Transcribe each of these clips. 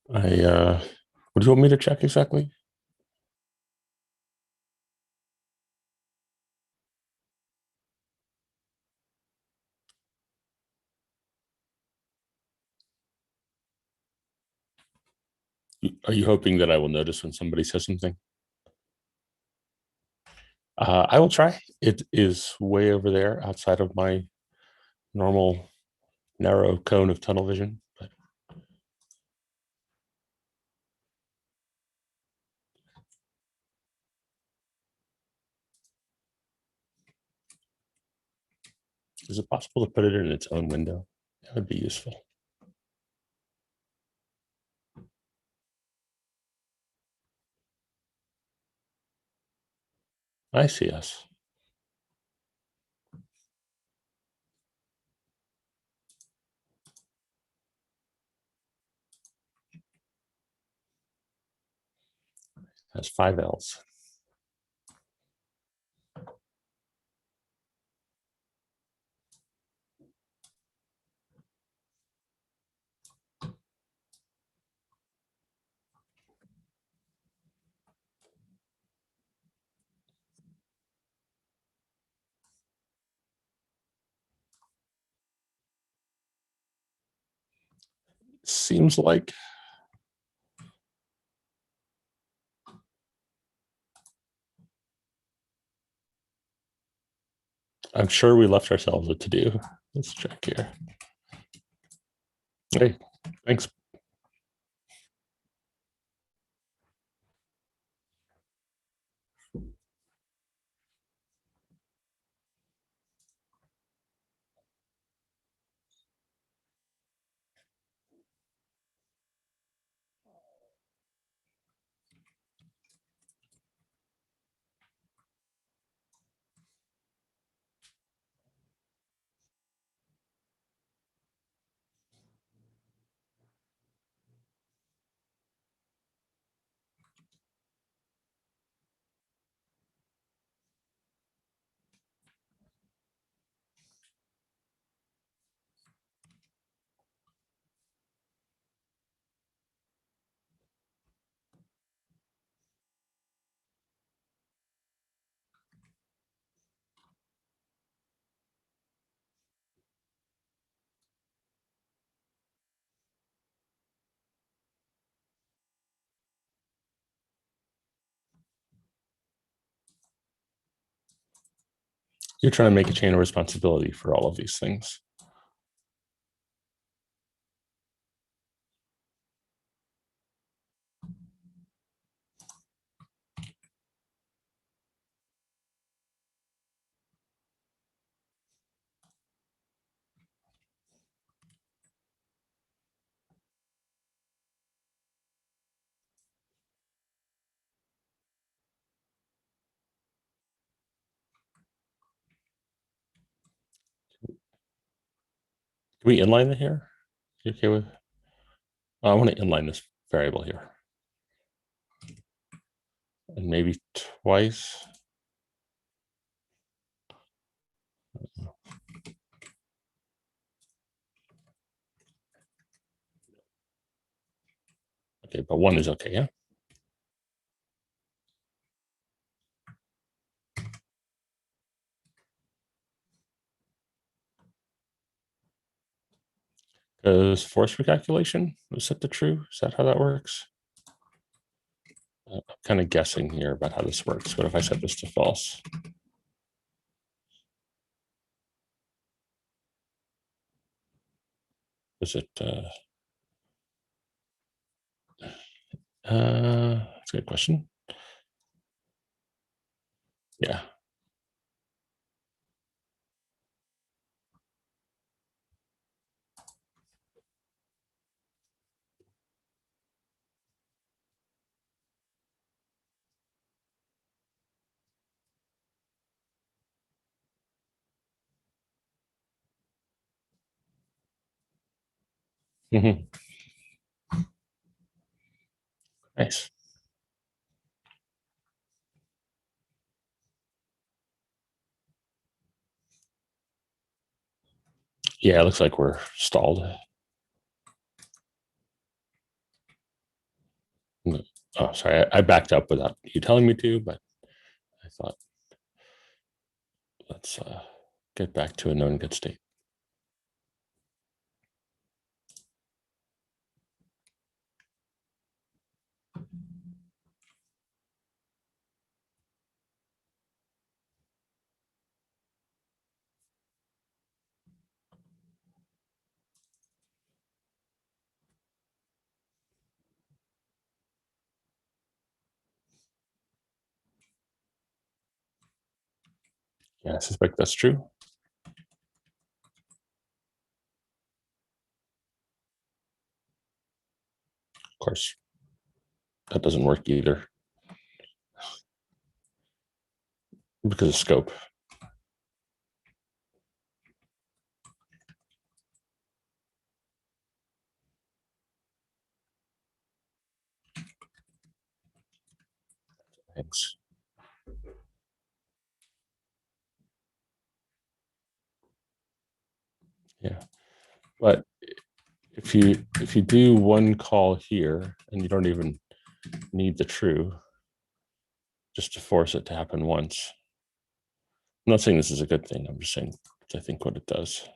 What do you want me to check exactly? Are you hoping that I will notice when somebody says something? I will try. It is way over there outside of my normal narrow cone of tunnel vision. But is it possible to put it in its own window? That would be useful. I see us. Has 5 L's. Seems like I'm sure we left ourselves a to do. Let's check here. Hey, thanks. You're trying to make a chain of responsibility for all of these things. Can we inline it here? You okay with? I want to inline this variable here. And maybe twice. Okay, but one is okay, yeah? Because force recalculation was set to true. Is that how that works? I'm kind of guessing here about how this works. What if I set this to false? Is it? That's a good question. Yeah. Mhm. Nice. Yeah, it looks like we're stalled. Oh, sorry, I backed up without you telling me to, but I thought let's get back to a known good state. Yeah, I suspect that's true. Of course, that doesn't work either because of scope. Thanks. Yeah, but if you do one call here and you don't even need the true, just to force it to happen once. I'm not saying this is a good thing. I'm just saying I think what it does.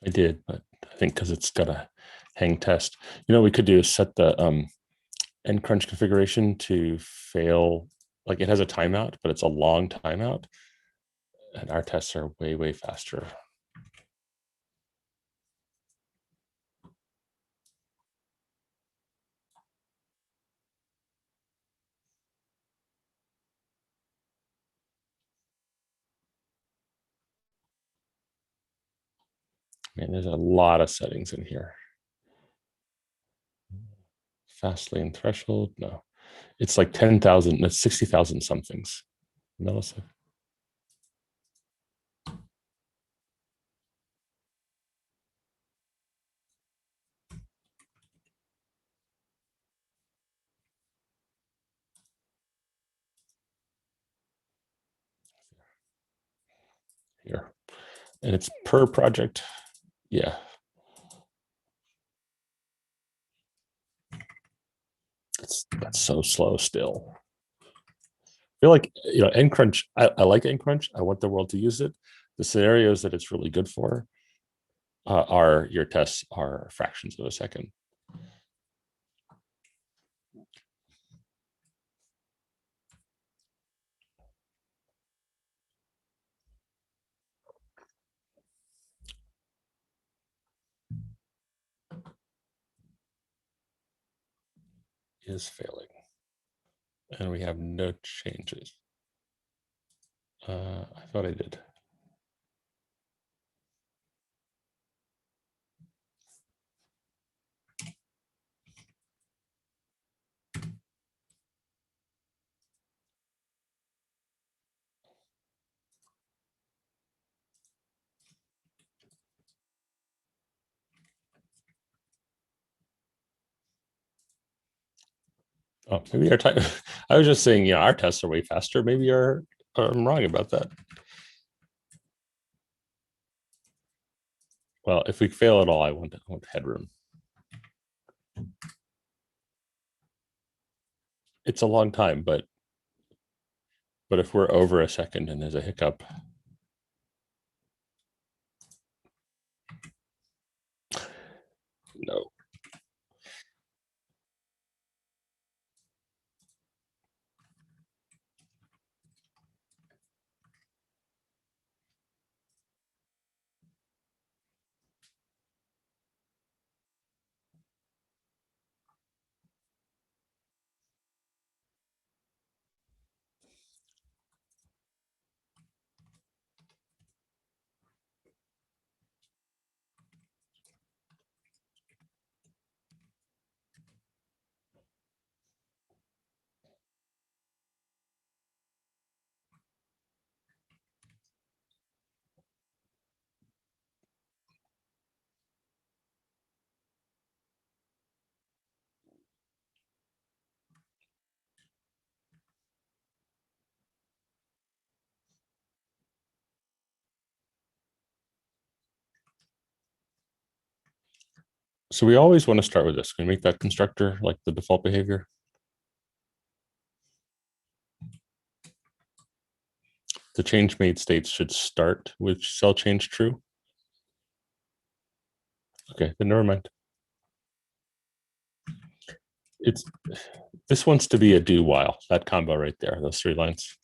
I did, but I think because it's got a hang test. We could do is set the end crunch configuration to fail. Like it has a timeout, but it's a long timeout. And our tests are way, way faster. Man, there's a lot of settings in here. Fast lane threshold. No, it's like 10,000, that's 60,000 somethings. Millisecond. Here. And it's per project. Yeah. That's so slow still. I feel like NCrunch. I like NCrunch. I want the world to use it. The scenarios that it's really good for are your tests are fractions of a second. Is failing, and we have no changes. I thought I did. Oh, maybe our time. I was just saying, our tests are way faster. Maybe I'm wrong about that. Well, if we fail at all, I want headroom. It's a long time, but if we're over a second and there's a hiccup, no. So we always want to start with this. Can we make that constructor like the default behavior? The change made states should start with cell change true. Okay, then never mind. This wants to be a do while, that combo right there, those 3 lines.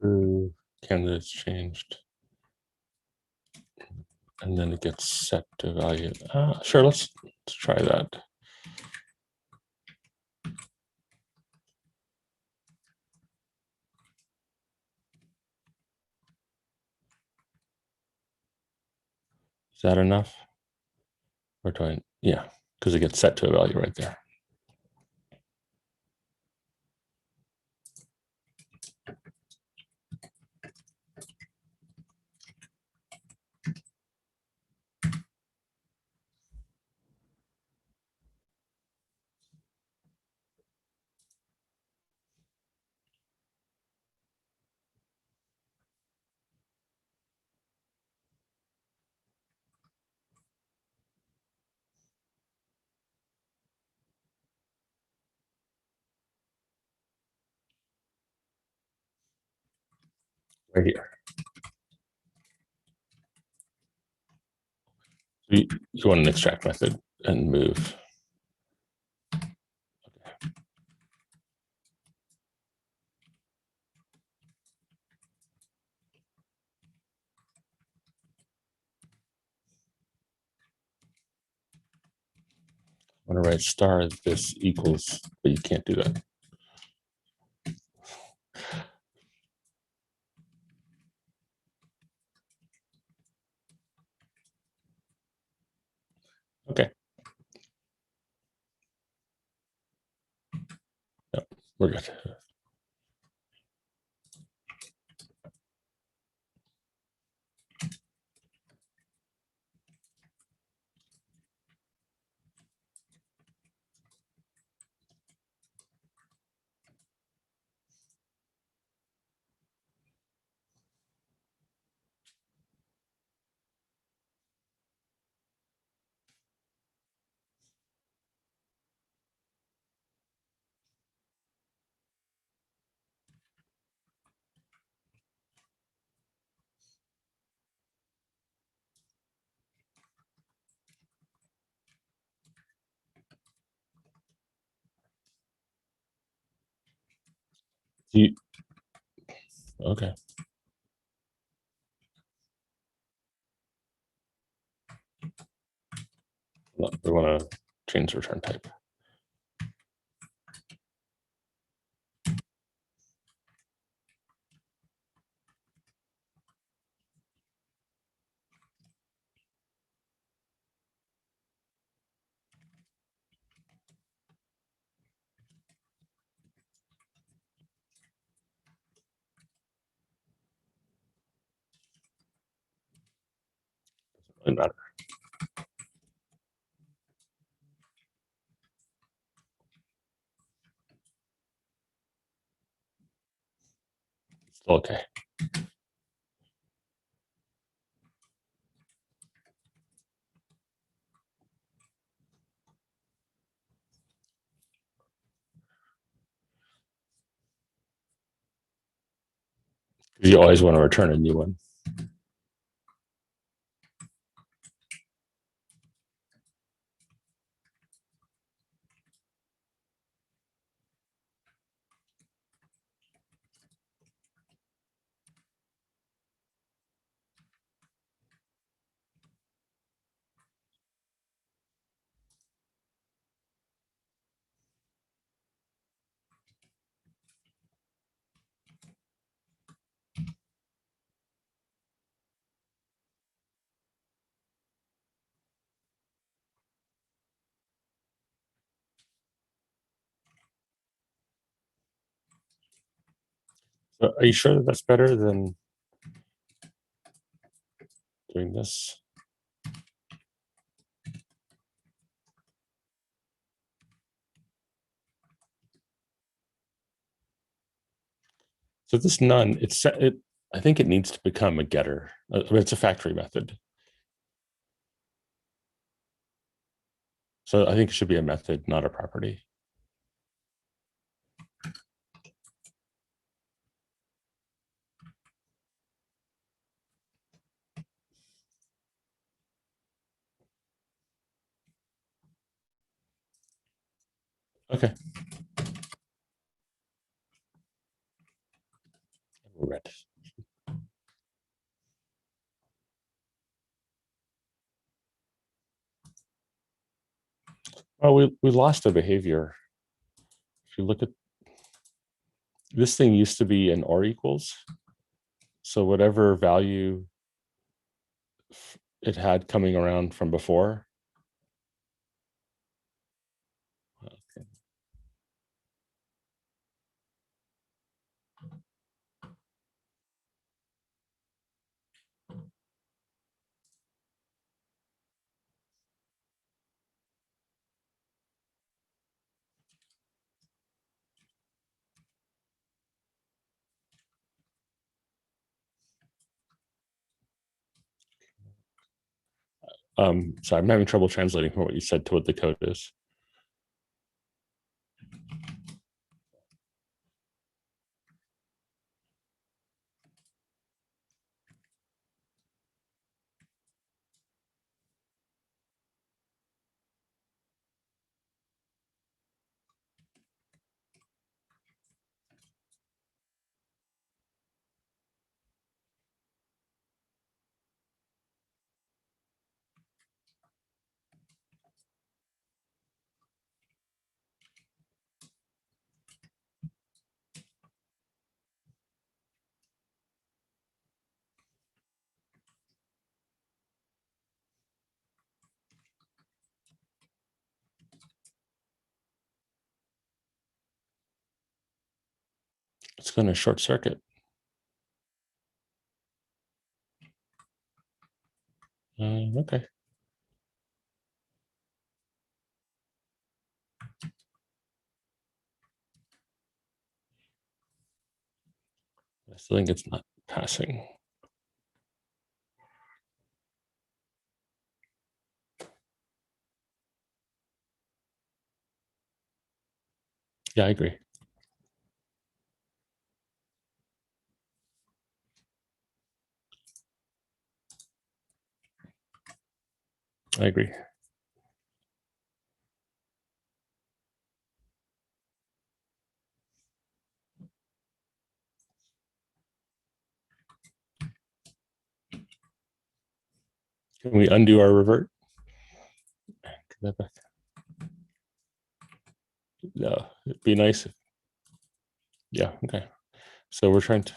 True, candidates changed. And then it gets set to value. Sure, let's try that. Is that enough? Or do I, yeah, because it gets set to a value right there. Right here. You want an extract method and move. I want to write star this equals, but you can't do that. Okay. Yep, we're good. Okay. We want to change return type. Doesn't really matter. Still okay. You always want to return a new one. So are you sure that that's better than doing this? So this none, I think it needs to become a getter. It's a factory method. So I think it should be a method, not a property. Okay. Red. Oh, we lost a behavior. If you look at this thing used to be an or equals. So whatever value it had coming around from before. Okay. Sorry, I'm having trouble translating from what you said to what the code is. It's going to short circuit. Okay. I still think it's not passing. Yeah, I agree. I agree. Can we undo our revert? No, it'd be nice. Yeah, okay. So we're trying to.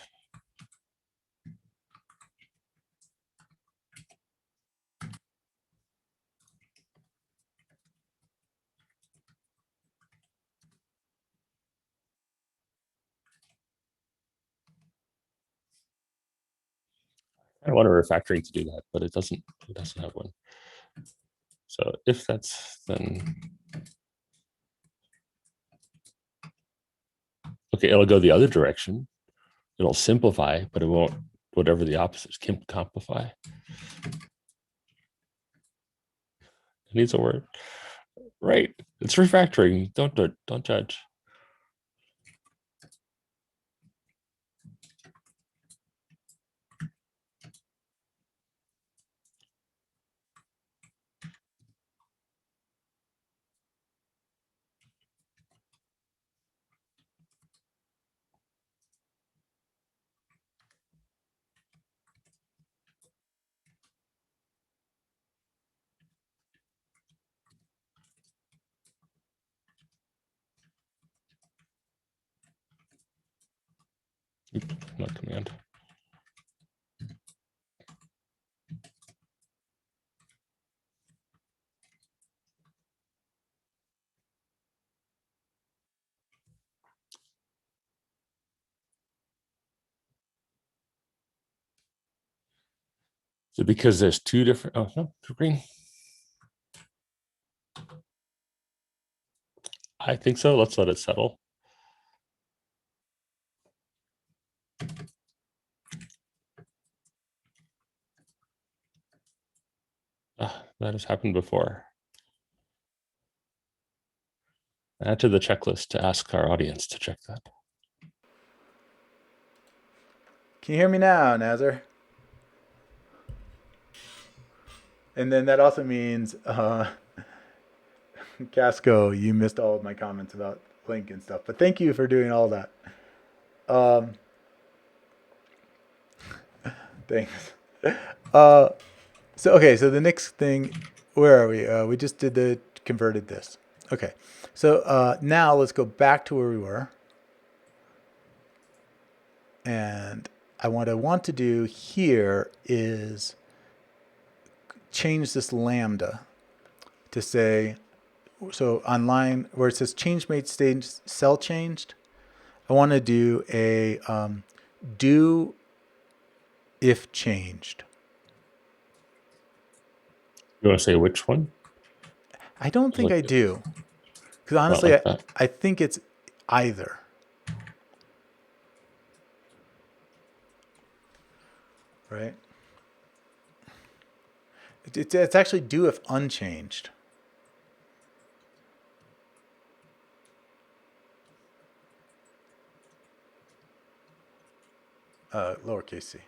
I want a refactoring to do that, but it doesn't. It doesn't have one. So if that's then okay, it'll go the other direction. It'll simplify, but it won't. Whatever the opposite is, compify. It needs a word, right? It's refactoring. Don't judge. Oops, not command. So because there's two different, oh no, green. I think so. Let's let it settle. That has happened before. Add to the checklist to ask our audience to check that. Can you hear me now, Nazar? And then that also means, Casco, you missed all of my comments about Link and stuff. But thank you for doing all that. Thanks. So the next thing, where are we? We just did converted this. Okay, so now let's go back to where we were, and what I want to do here is change this lambda to say, so on line where it says change made state cell changed, I want to do a do if changed. You want to say which one? I don't think I do. Because honestly, like I think it's either. Right? It's actually do if unchanged. Lowercase c.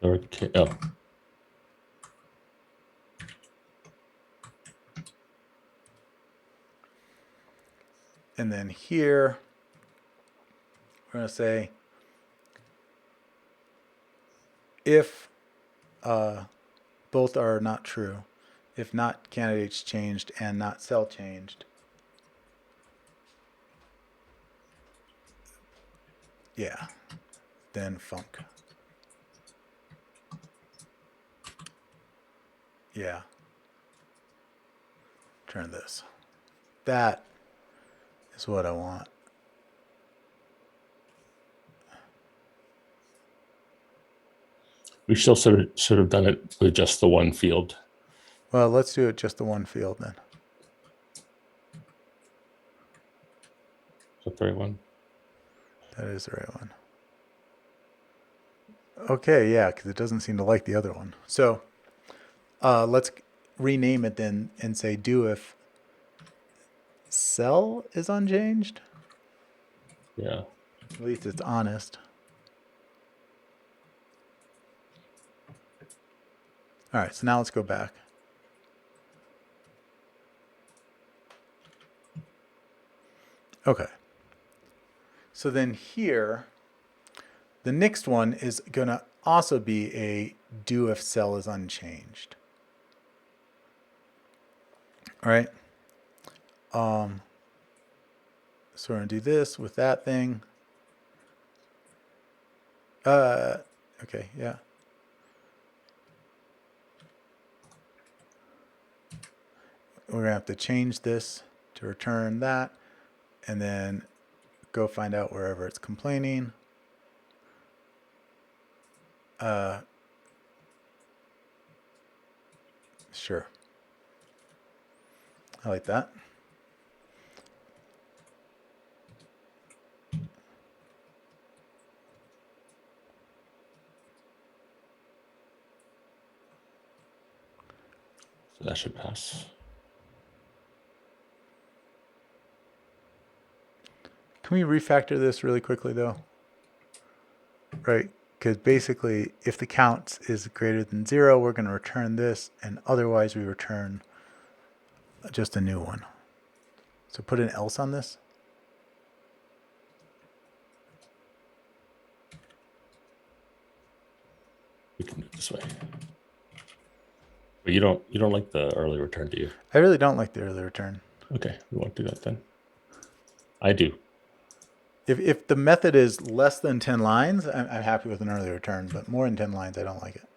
Lowercase, oh. And then here, we're going to say if both are not true, if not candidates changed and not cell changed, yeah, then func. Yeah. Turn this. That is what I want. We still should have done it with just the one field. Well, let's do it just the one field then. Is that the right one? That is the right one. Okay, yeah, because it doesn't seem to like the other one. So let's rename it then and say do if cell is unchanged. Yeah. At least it's honest. All right, so now let's go back. Okay. So then here, the next one is going to also be a do if cell is unchanged. All right. So we're going to do this with that thing. Okay, yeah. We're going to have to change this to return that, and then go find out wherever it's complaining. Sure. I like that. So that should pass. Can we refactor this really quickly though? Right, because basically if the count is greater than 0, we're going to return this, and otherwise we return just a new one. So put an else on this. We can do it this way. But you don't like the early return, do you? I really don't like the early return. Okay, we won't do that then. I do. If the method is less than 10 lines, I'm happy with an early return, but more than 10 lines, I don't like it.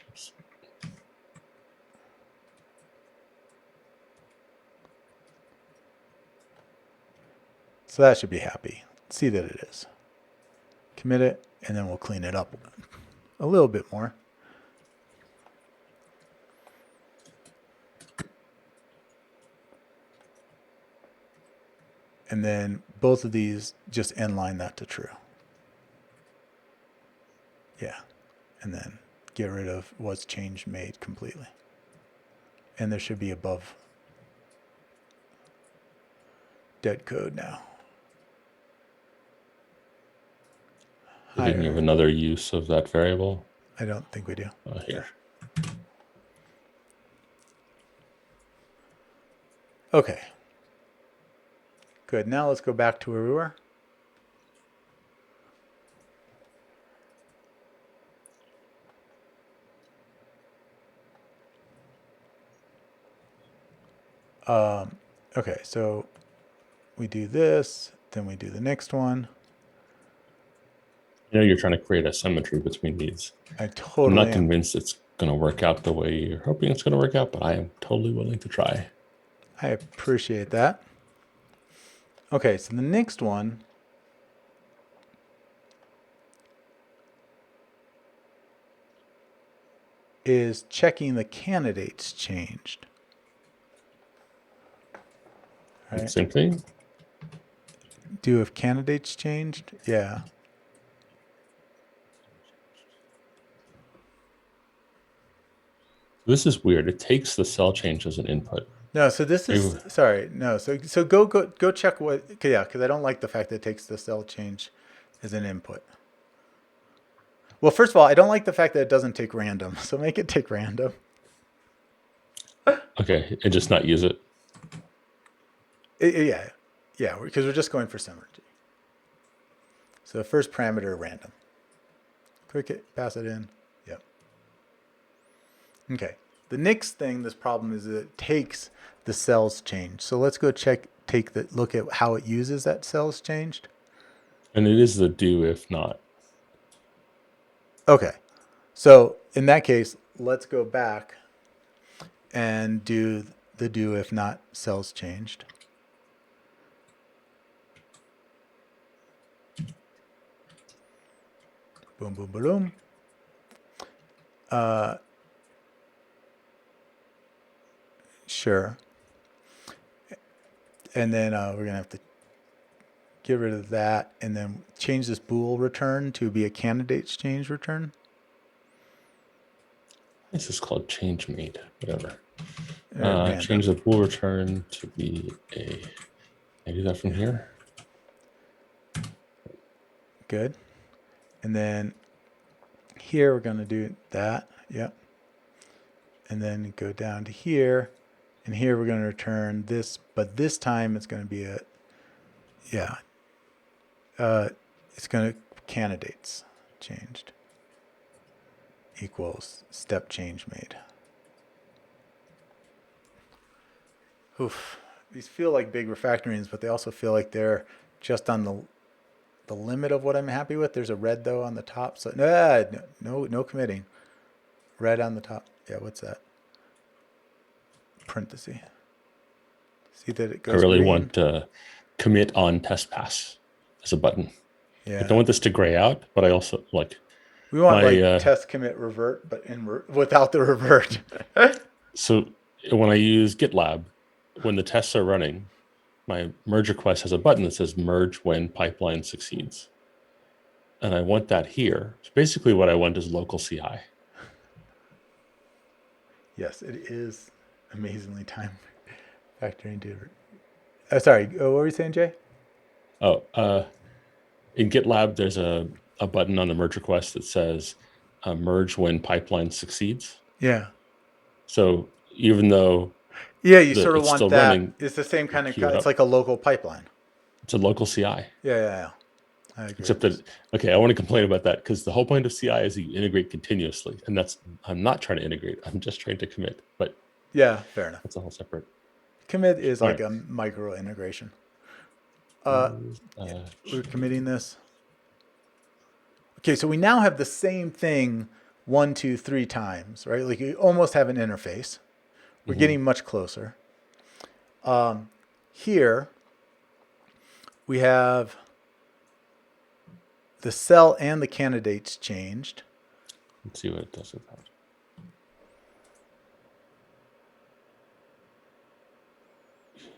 Oops. So that should be happy. See that it is. Commit it, and then we'll clean it up a little bit more. And then both of these, just inline that to true. Yeah. And then get rid of was change made completely. And there should be above dead code now. Didn't you have another use of that variable? I don't think we do. Here. Okay. Good. Now let's go back to where we were. Okay, so we do this, then we do the next one. You know, you're trying to create a symmetry between these. I totally I'm not am. convinced it's going to work out the way you're hoping it's going to work out, but I am totally willing to try. I appreciate that. Okay, so the next one is checking the candidates changed. Right. Same thing. Do if candidates changed? Yeah. This is weird. It takes the cell change as an input. No, so this is sorry. No, so go check what. Yeah, because I don't like the fact that it takes the cell change as an input. Well, first of all, I don't like the fact that it doesn't take random. So make it take random. Okay, and just not use it. Yeah, because we're just going for symmetry. So the first parameter random. Click it, pass it in. Yep. Okay. The next thing, this problem is that it takes the cells change. So let's go look at how it uses that cells changed. And it is the do if not. Okay. So in that case, let's go back and do the do if not cells changed. Boom, boom, boom. Sure. And then we're going to have to get rid of that and then change this bool return to be a candidates change return. This is called change made, whatever. Random. Change the bool return to be a. I do that from here. Good. And then here we're going to do that. Yep. And then go down to here. And here we're going to return this, but this time it's going to be a, yeah. It's going to candidates changed equals step change made. Oof. These feel like big refactorings, but they also feel like they're just on the limit of what I'm happy with. There's a red though on the top. So no committing. Red on the top. Yeah, what's that? Parenthesis. See that it goes. I really green? want commit on test pass as a button. Yeah. I don't want this to gray out, but I also like. We want test commit revert, but without the revert. So when I use GitLab, when the tests are running, my merge request has a button that says merge when pipeline succeeds. And I want that here. So basically what I want is local CI. Yes, it is amazingly time factoring to. Sorry, what were you saying, Jay? In GitLab, there's a button on the merge request that says merge when pipeline succeeds. Yeah. So even though you sort of want that. Running, it's the same kind of. It's like a local pipeline. It's a local CI. Yeah. I agree. Except that, okay, I want to complain about that because the whole point of CI is you integrate continuously, and I'm not trying to integrate. I'm just trying to commit. But yeah, fair enough. That's a whole separate. Commit is like a micro integration. We're committing this. Okay, so we now have the same thing 1, 2, 3 times, right? Like you almost have an interface. We're getting much closer. Here, we have the cell and the candidates changed. Let's see what it does with that.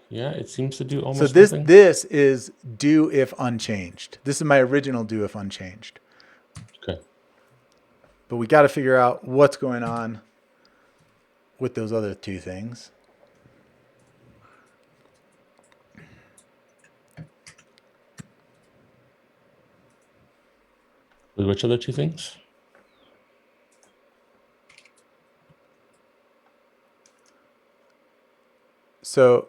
Yeah, it seems to do almost So nothing. this is do if unchanged. This is my original do if unchanged. Okay. But we got to figure out what's going on with those other two things. With which other two things? So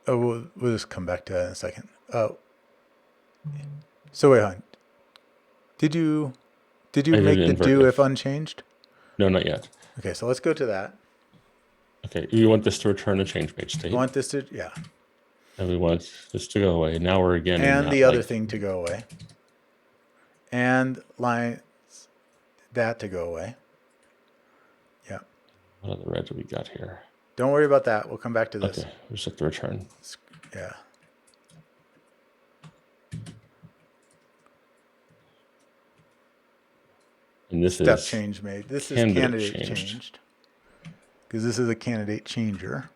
we'll just come back to that in a second. So wait, hon. Did you I did make the invert do if unchanged? No, not yet. Okay, so let's go to that. Okay, we want this to return a change page state. We want this to, yeah. And we want this to go away. Now we're again in And that, the other thing to go away. And that to go away. Yeah. What other red do we got here? Don't worry about that. We'll come back to this. Okay, we just have to return. Yeah. And this Step is change made. This is candidate candidate changed. Because this is a candidate changer.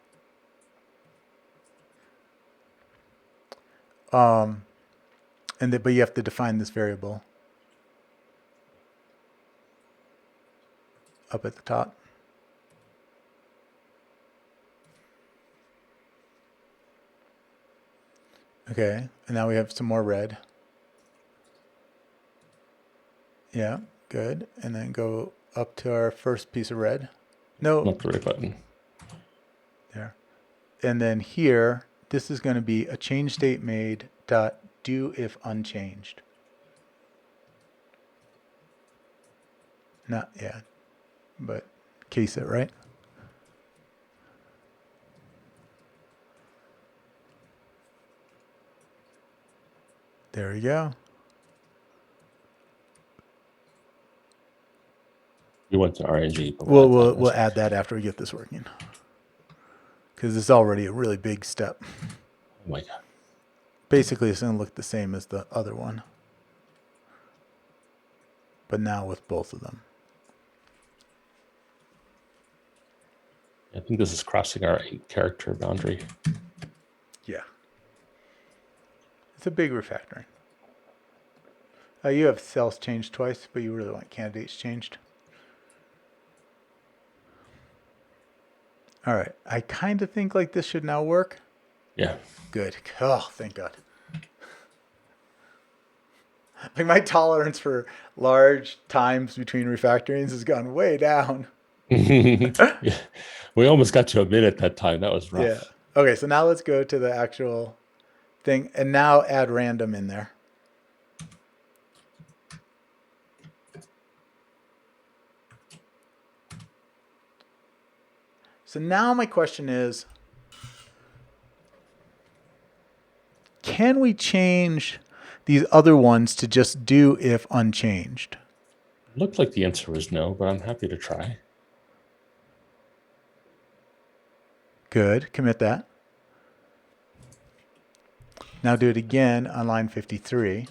But you have to define this variable up at the top. Okay, and now we have some more red. Yeah, good. And then go up to our first piece of red. No, Not the right button. there. And then here, this is going to be a change state made dot do if unchanged. Not, yeah, but case it, right? There we go. We went to RNG. But We'll add that after we get this working. Because it's already a really big step. Oh my God. Basically, it's going to look the same as the other one. But now with both of them. I think this is crossing our 8-character boundary. Yeah. It's a big refactoring. You have cells changed twice, but you really want candidates changed. All right. I kind of think like this should now work. Yeah. Good. Oh, thank God. Like my tolerance for large times between refactorings has gone way down. Yeah. We almost got to a minute that time. That was rough. Yeah. Okay, so now let's go to the actual thing and now add random in there. So now my question is, can we change these other ones to just do if unchanged? Looked like the answer was no, but I'm happy to try. Good. Commit that. Now do it again on line 53.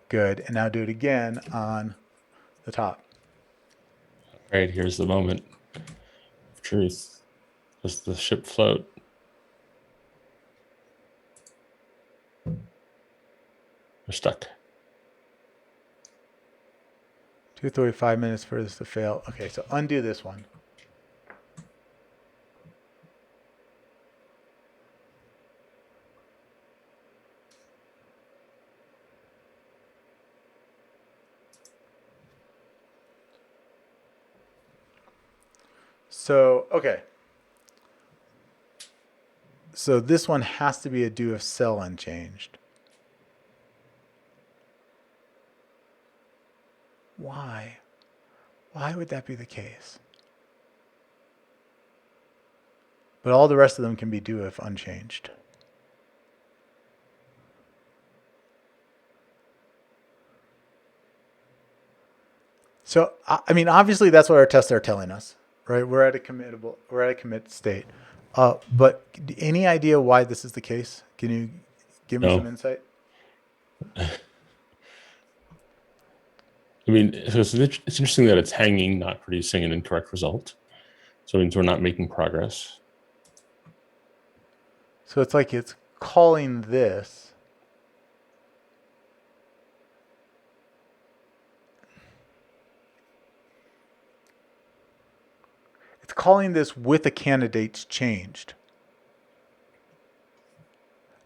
Good. And now do it again on the top. All right, here's the moment of truth. Does the ship float? We're stuck. 2:35 minutes for this to fail. Okay, so undo this one. So, okay. So this one has to be a do if cell unchanged. Why? Why would that be the case? But all the rest of them can be do if unchanged. So, I mean, obviously that's what our tests are telling us. right? We're at a commit state. But any idea why this is the case? Can you give me some No. insight? I mean, so it's interesting that it's hanging, not producing an incorrect result. So it means we're not making progress. So it's like it's calling this. It's calling this with the candidates changed.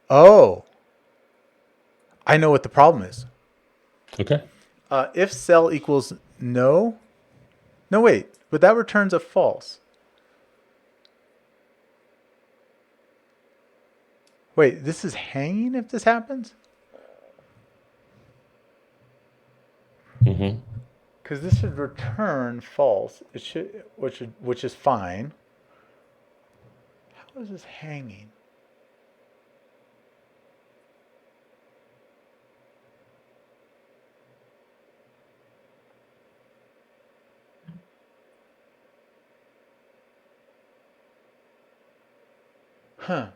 Oh, I know what the problem is. Okay. If cell equals no, wait, but that returns a false. Wait, this is hanging if this happens? Mm-hmm. Because this should return false. It should, which is fine. How is this hanging? Huh.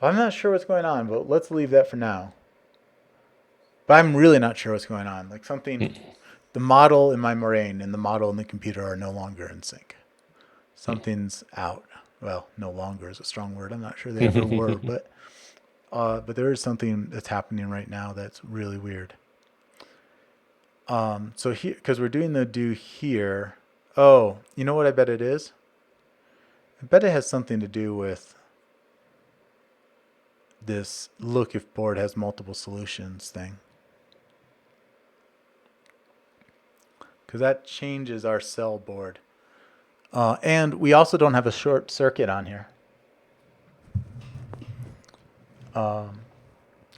I'm not sure what's going on, but let's leave that for now. But I'm really not sure what's going on. Like something, the model in my brain and the model in the computer are no longer in sync. Something's out. Well, no longer is a strong word. I'm not sure they ever were, but there is something that's happening right now that's really weird. So here, because we're doing the do here. Oh, you know what I bet it is? I bet it has something to do with this look if board has multiple solutions thing. Because that changes our cell board. And we also don't have a short circuit on here.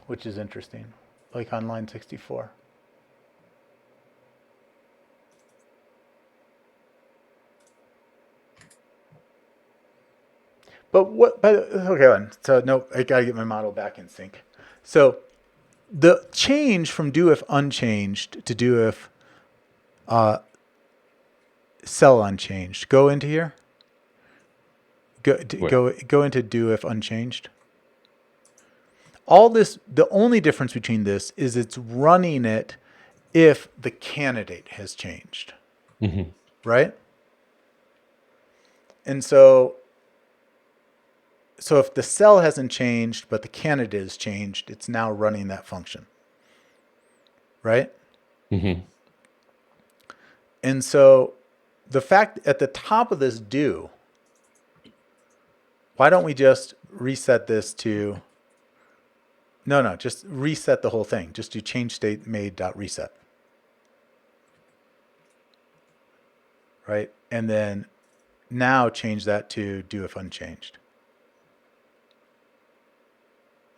Which is interesting, like on line 64. Okay, so no, I gotta get my model back in sync. So the change from do if unchanged to do if cell unchanged. Go into here. Go into do if unchanged. All this, the only difference between this is it's running it if the candidate has changed, Mm-hmm. right? And so if the cell hasn't changed, but the candidate has changed, it's now running that function, right? Mm-hmm. And so the fact at the top of this do, why don't we just reset this to, no, just reset the whole thing. Just do change state made dot reset. Right? And then now change that to do if unchanged.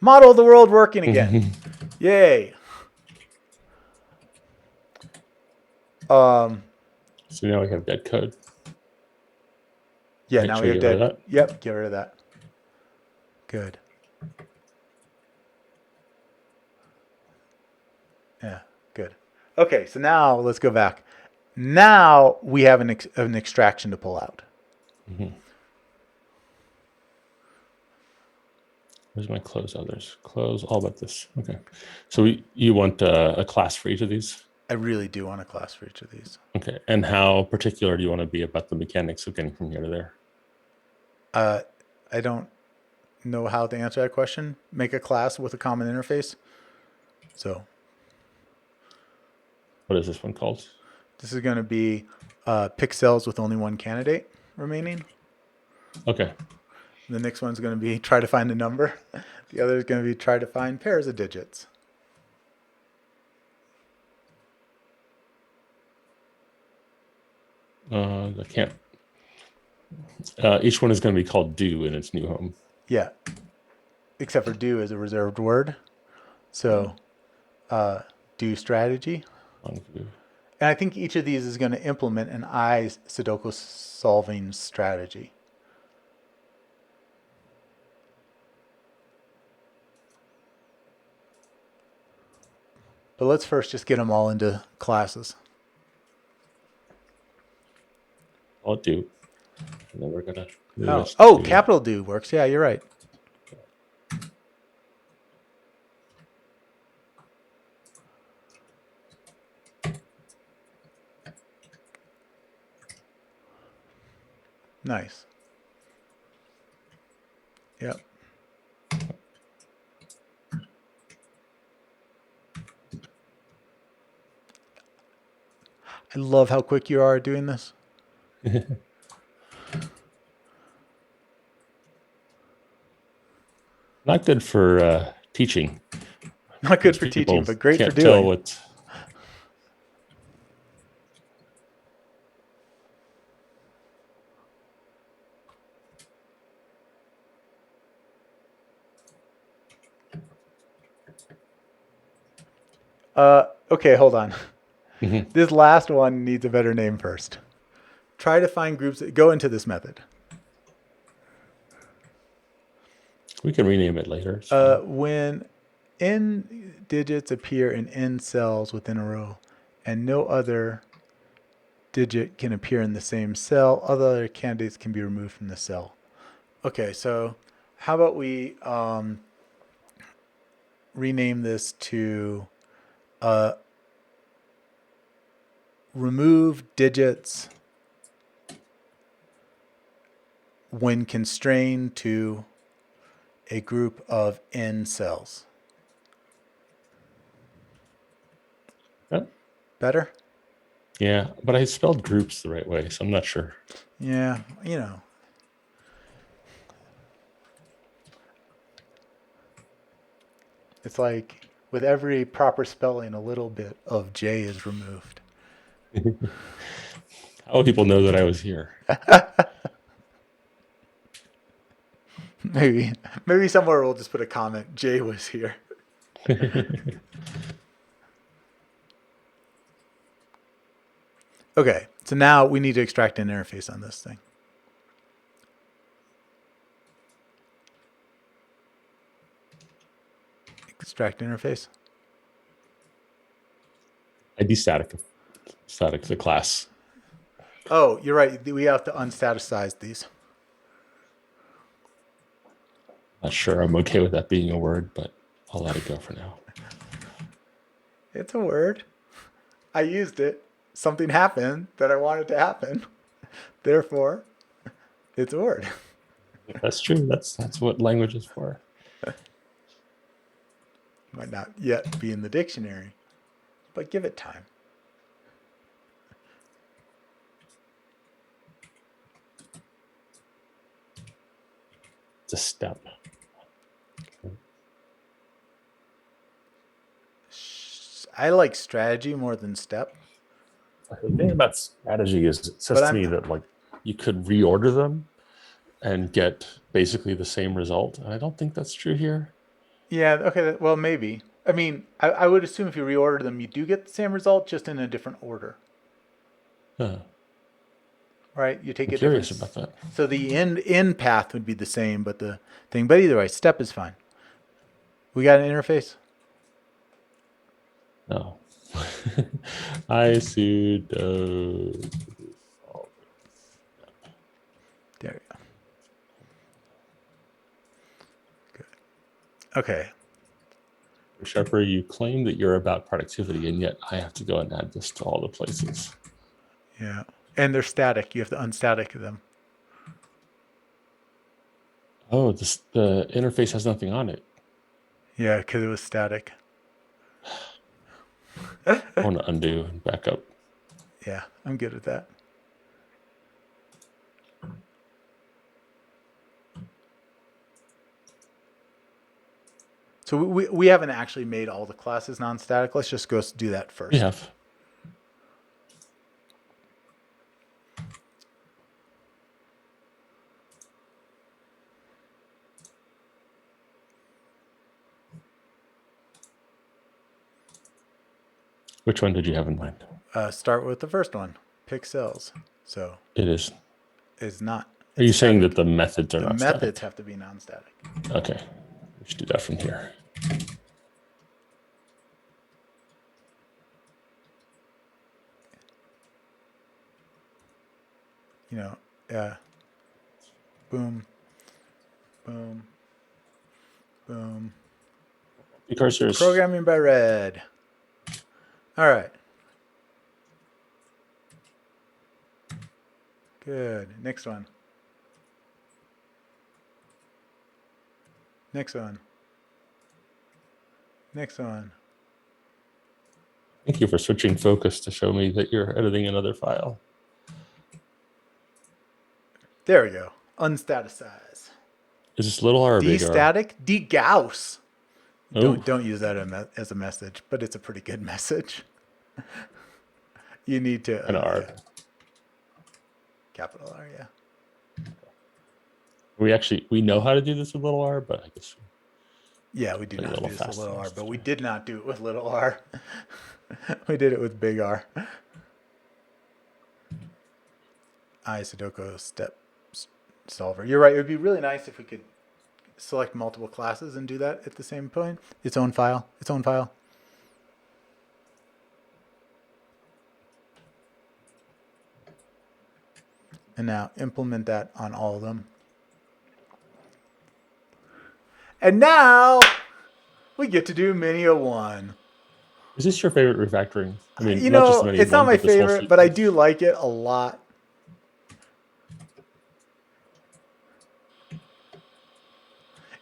Model of the world working again. Yay. So now we have dead code. Yeah, Make now sure we you have get rid of dead. that. Yep, get rid of that. Good. Yeah, good. Okay, so now let's go back. Now we have an extraction to pull out. Mm-hmm. Where's my close others? Close all but this. Okay. So you want a class for each of these? I really do want a class for each of these. Okay. And how particular do you want to be about the mechanics of getting from here to there? I don't know how to answer that question. Make a class with a common interface. So What is this one called? this is going to be pick cells with only one candidate remaining. Okay. The next one's going to be try to find a number. The other is going to be try to find pairs of digits. I can't. Each one is going to be called do in its new home. Yeah. Except for do is a reserved word. So do strategy. And I think each of these is going to implement an I Sudoku solving strategy. But let's first just get them all into classes. call it do. And then we're going to move Oh, this oh, to capital do works. Yeah, you're right. Nice. Yep. I love how quick you are at doing this. not good for teaching. Not good Most for teaching, people but great for can't tell doing. what. Okay, hold on. Mhm. This last one needs a better name first. Try to find groups that go into this method. We can rename it later. It's fine. When n digits appear in n cells within a row and no other digit can appear in the same cell, other candidates can be removed from the cell. Okay, so how about we rename this to remove digits when constrained to a group of n cells. Yep. Better? Yeah, but I spelled groups the right way, so I'm not sure. Yeah, you know. It's like with every proper spelling, a little bit of J is removed. How will people know that I was here? Maybe somewhere we'll just put a comment. J was here. Okay, so now we need to extract an interface on this thing. Extract interface. ID static the class. Oh, you're right. We have to unstaticize these. Not sure I'm okay with that being a word, but I'll let it go for now. It's a word. I used it. Something happened that I wanted to happen. Therefore, it's a word. That's true. That's what language is for. Might not yet be in the dictionary, but give it time. It's a step. I like strategy more than step. The thing about strategy is it says But to me that like you could reorder them and get basically the same result. And I don't think that's true here. Yeah, okay, well, maybe. I mean, I would assume if you reorder them, you do get the same result, just in a different order. Huh. Right? You take I'm a different. curious about that. So the end path would be the same, but the thing. But either way, step is fine. We got an interface. No. I sudo. There we go. Good. Okay. Sharper, you claim that you're about productivity, and yet I have to go and add this to all the places. Yeah. And they're static. You have to unstatic them. Oh, the interface has nothing on it. Yeah, because it was static. I want to undo and back up. Yeah, I'm good at that. So we haven't actually made all the classes non-static. Let's just go do that first. We have. Which one did you have in mind? Start with the first one. Pick cells. So It is. it's not. Are you saying static. that the methods are The not methods static? have to be non-static. Okay. We should do that from here. you know, boom, boom, boom. The cursors. Programming by red. All right. Good. Next one. Next one. Next one. Thank you for switching focus to show me that you're editing another file. There we go. Unstaticize. Is this little r or big R? De-static, de-Gauss. Oh. Don't use that as a message, but it's a pretty good message. You need to An R. Yeah. Capital R, yeah. We know how to do this with little r, but I guess Yeah, we do Like a not do little this with fast little r, fast but we try. did not do it with little r. We did it with big R. Sudoku step solver. You're right. It would be really nice if we could select multiple classes and do that at the same point. Its own file. And now implement that on all of them. And now we get to do many a one. Is this your favorite refactoring? I mean, You not just know, the many it's not one, my but this whole favorite, but I sequence. do like it a lot.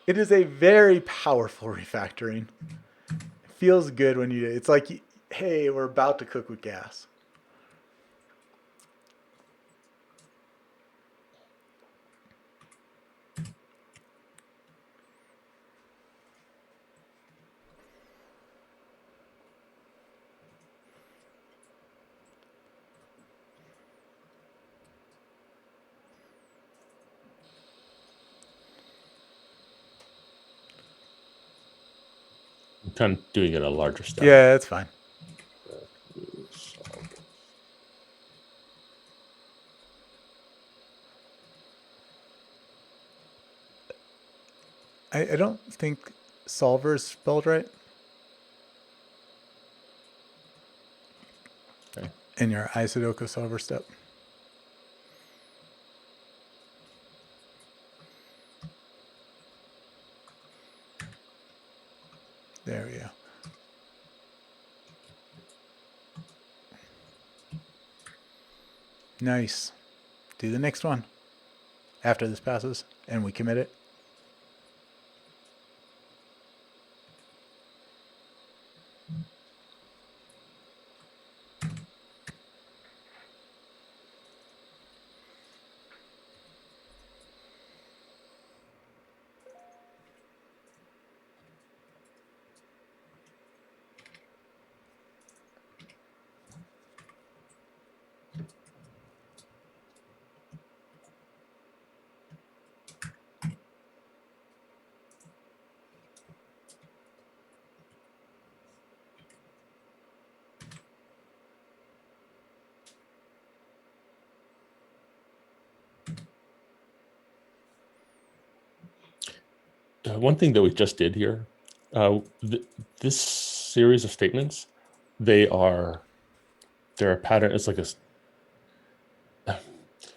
It is a very powerful refactoring. It feels good when you do it. It's like, hey, we're about to cook with gas. I'm kind of doing it at a larger step. Yeah, that's fine. I don't think solver is spelled right. Okay. In your Sudoku solver step. There we go. Nice. Do the next one after this passes and we commit it. One thing that we just did here, this series of statements, they're a pattern. It's like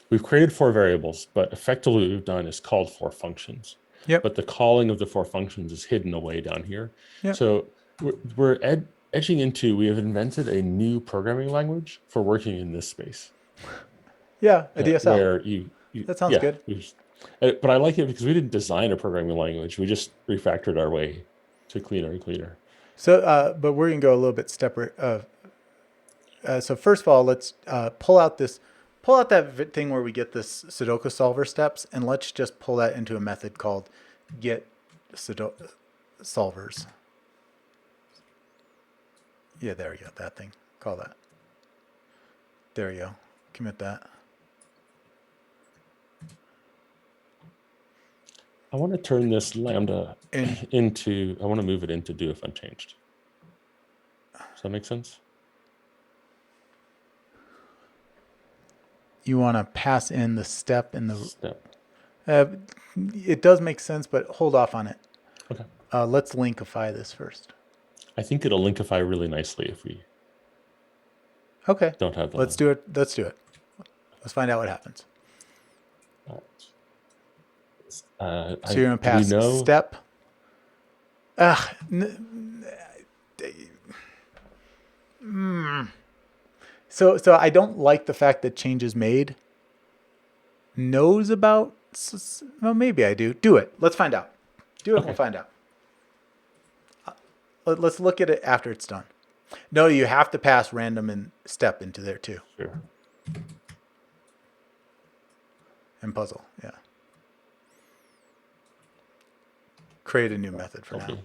we've created 4 variables, but effectively what we've done is called 4 functions. Yep. But the calling of the 4 functions is hidden away down here. Yep. So we're edging into, we have invented a new programming language for working in this space. Yeah, a DSL. Where that sounds good. But I like it because we didn't design a programming language. We just refactored our way to cleaner and cleaner. So, but we're going to go a little bit separate. So first of all, let's pull out that thing where we get this Sudoku solver steps, and let's just pull that into a method called get Sudoku solvers. Yeah, there we go. That thing. Call that. There we go. Commit that. I want to turn this lambda into, I want to move it into do if unchanged. Does that make sense? You want to pass in the step in the step. It does make sense, but hold off on it. Okay. Let's linkify this first. I think it'll linkify really nicely if we okay. don't have the Let's do it. Let's do it. Let's find out what happens. So you're going to Do we pass know? step. So I don't like the fact that changes made knows about. Well, maybe I do. Do it. Let's find out. Do it. Okay. We'll find out. Let's look at it after it's done. No, you have to pass random and step into there too. Sure. And puzzle. Yeah. Create a new method for Okay. now.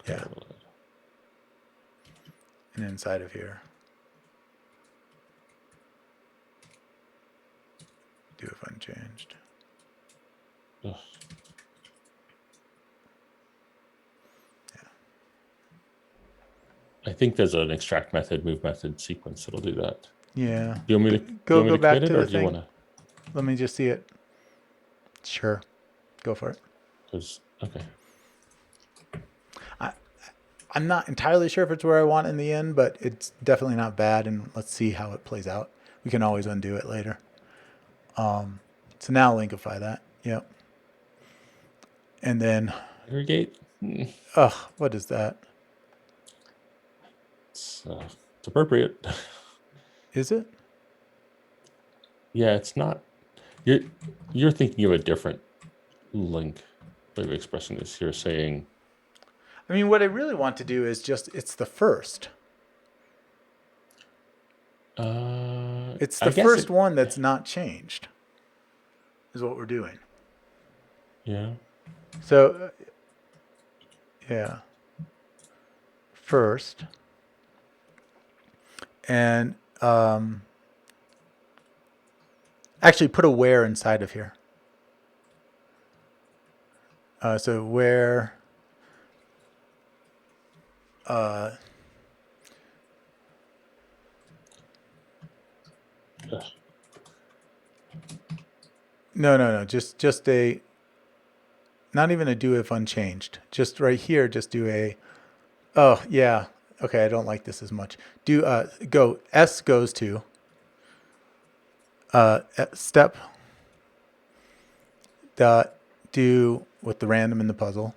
Yeah. And inside of here, do if unchanged. Ugh. I think there's an extract method, move method sequence that'll do that. Yeah. Do you want me to Go back commit to it, or the do you thing. want to? Let me just see it. Sure. Go for it. Because okay. I'm not entirely sure if it's where I want in the end, but it's definitely not bad. And let's see how it plays out. We can always undo it later. So now linkify that. Yep. And then, Aggregate. what is that? It's appropriate. Is it? Yeah, it's not. You're thinking of a different link way of expressing this. You're saying. I mean, what I really want to do is just, it's the first. It's the first one that's not changed, is what we're doing. Yeah. So, yeah. First. And actually put a where inside of here. So where no, just a, not even a do if unchanged. Just right here, just do a, oh yeah, okay, I don't like this as much. Do go S goes to step dot do with the random in the puzzle,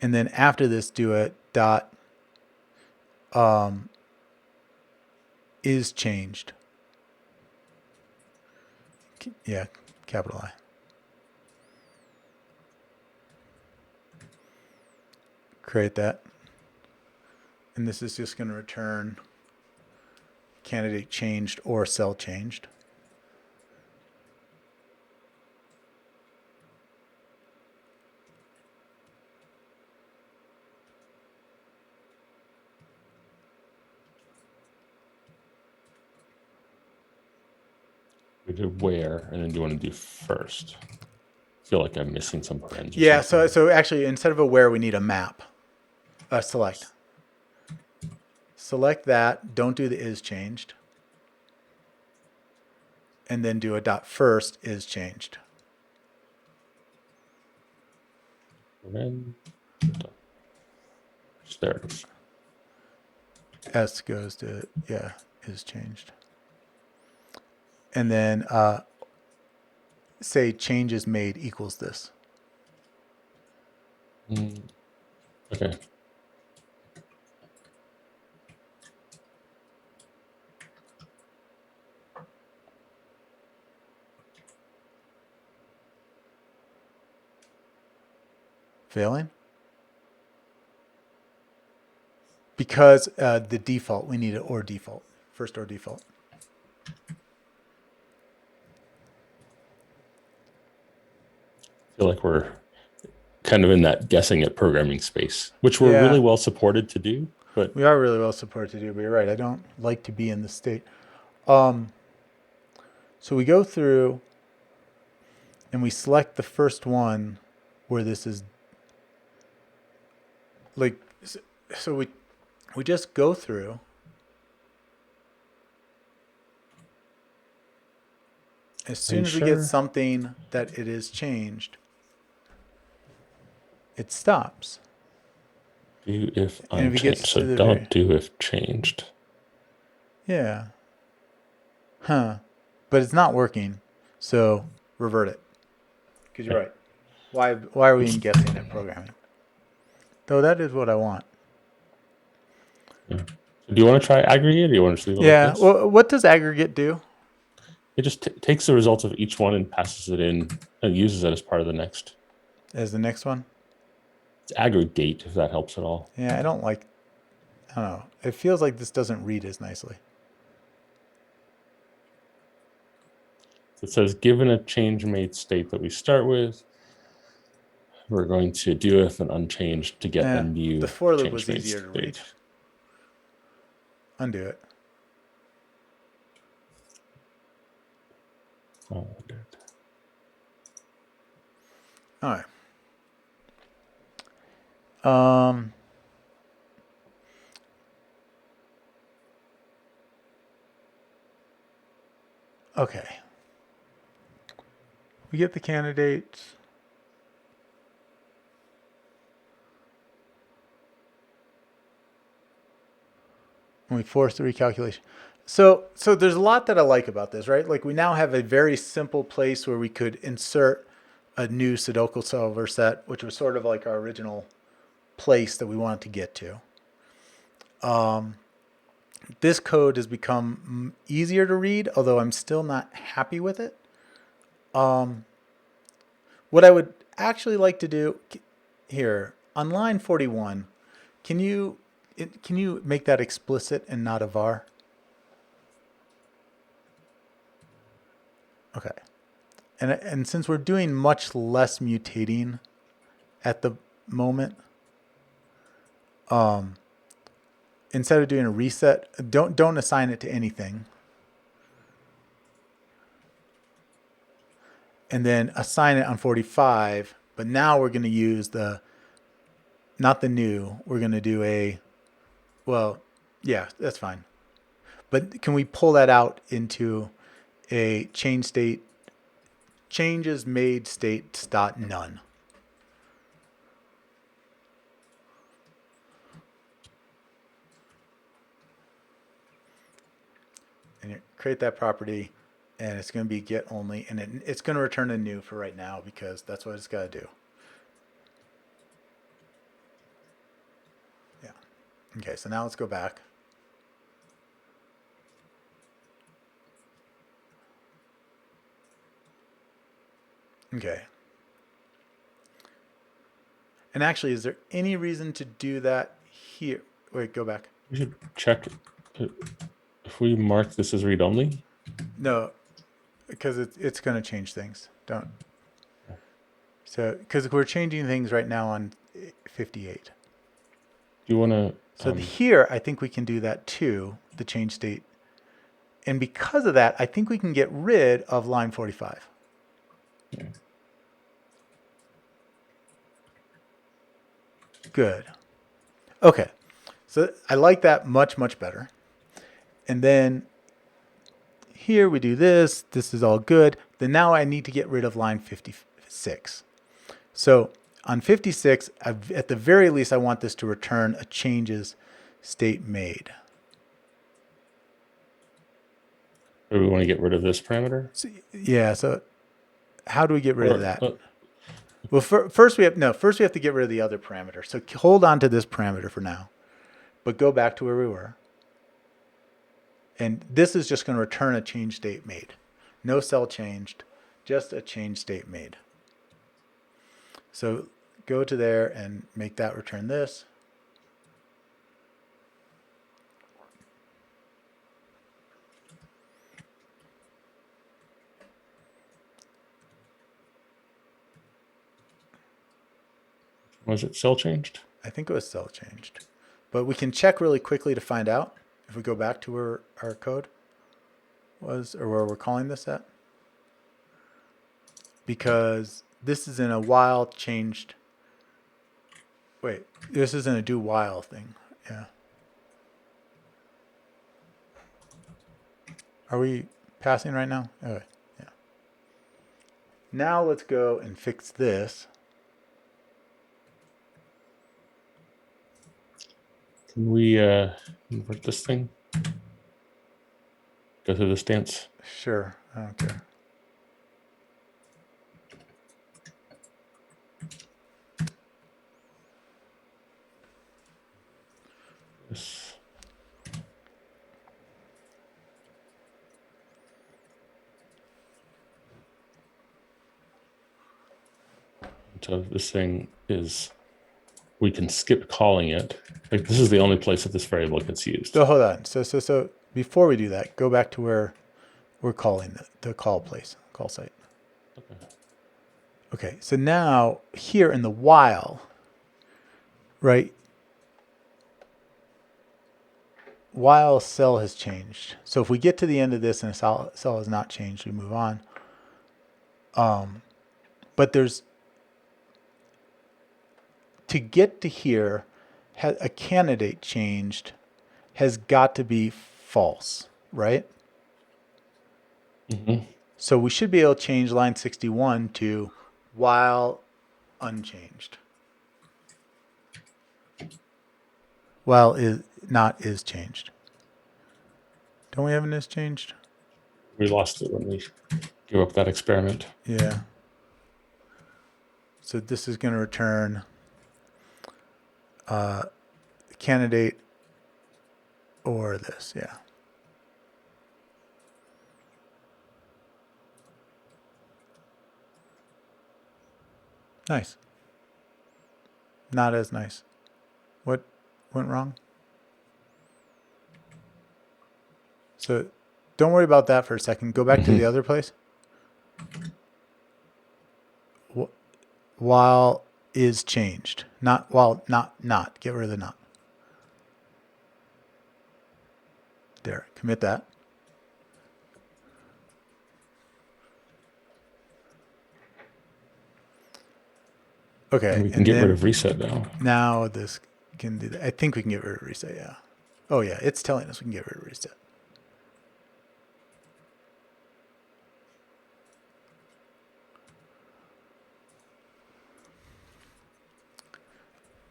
and then after this do a dot is changed. Yeah, capital I. Create that. And this is just going to return candidate changed or cell changed. We did where, and then do you want to do first? I feel like I'm missing some parens. Yeah, so actually instead of a where, we need a map. Select. Select that. Don't do the is changed. And then do a dot first is changed. Then there it is. S goes to, yeah, is changed. And then say changes made equals this. Okay. Failing? Because the default, we need an or default. First or default. I feel like we're kind of in that guessing at programming space, which we're really well supported to do. But we are really well supported to do, but you're right. I don't like to be in this state. So we go through and we select the first one where this is like, so we just go through as soon as we get something that it is changed, it stops. Do if unchanged. So don't do if changed. Yeah. Huh. but it's not working. So revert it. Because you're right. Why are we even guessing at programming? Though that is what I want. Yeah. So do you want to try aggregate, or do you want to just leave it like Yeah. this? Well, what does aggregate do? It just takes the results of each one and passes it in and uses it as part of the next. As the next one? It's aggregate, if that helps at all. Yeah, I don't know. It feels like this doesn't read as nicely. It says, given a change made state that we start with, we're going to do if and unchanged to get a new The for loop change was made easier to read. state. Undo it. Oh, good. All right. Okay. We get the candidates. And we force the recalculation. So there's a lot that I like about this, right? Like we now have a very simple place where we could insert a new Sudoku solver set, which was sort of like our original place that we wanted to get to. This code has become easier to read, although I'm still not happy with it. What I would actually like to do here on line 41, can you make that explicit and not a var? Okay. And since we're doing much less mutating at the moment, instead of doing a reset, don't assign it to anything. And then assign it on 45, but now we're going to use not the new, we're going to do well, yeah, that's fine. But can we pull that out into a changes made states dot none? And you create that property, and it's going to be get only, and it's going to return a new for right now because that's what it's got to do. Yeah. Okay, so now let's go back. Okay. And actually, is there any reason to do that here? Wait, go back. We should check if we mark this as read only. No, because it's going to change things. Don't. So, because we're changing things right now on 58. Do you want to? So here, I think we can do that too, the change state. And because of that, I think we can get rid of line 45. Yeah. Good. Okay. So I like that much, much better. And then here we do this. This is all good. Then now I need to get rid of line 56. So on 56, at the very least, I want this to return a changes state made. Or we want to get rid of this parameter? So, yeah. So how do we get rid of that? Well, first we have to get rid of the other parameter. So hold on to this parameter for now, but go back to where we were. And this is just going to return a change state made. No cell changed, just a change state made. So go to there and make that return this. Was it cell changed? I think it was cell changed. But we can check really quickly to find out if we go back to where our code was or where we're calling this at. Because this is in a while changed. Wait, this is in a do while thing. Yeah. Are we passing right now? Okay. Yeah. Now let's go and fix this. Can we invert this thing? Go through this dance? Sure. I don't care. This. So this thing is, we can skip calling it. Like this is the only place that this variable gets used. So hold on. So before we do that, go back to where we're calling the call place, call site. Okay. Okay, so now here in the while, right? While cell has changed. So if we get to the end of this and a cell has not changed, we move on. But there's, to get to here, a candidate changed has got to be false, right? Mm-hmm. So we should be able to change line 61 to while unchanged. While is changed. Don't we have an is changed? We lost it when we gave up that experiment. Yeah. So this is going to return candidate or this, yeah. Nice. Not as nice. What went wrong? So don't worry about that for a second. Go back to the other place. While is changed. Not while, not. Get rid of the not. There, commit that. Okay. And we can get rid of reset now. Now this can do that. I think we can get rid of reset, yeah. Oh yeah, it's telling us we can get rid of reset.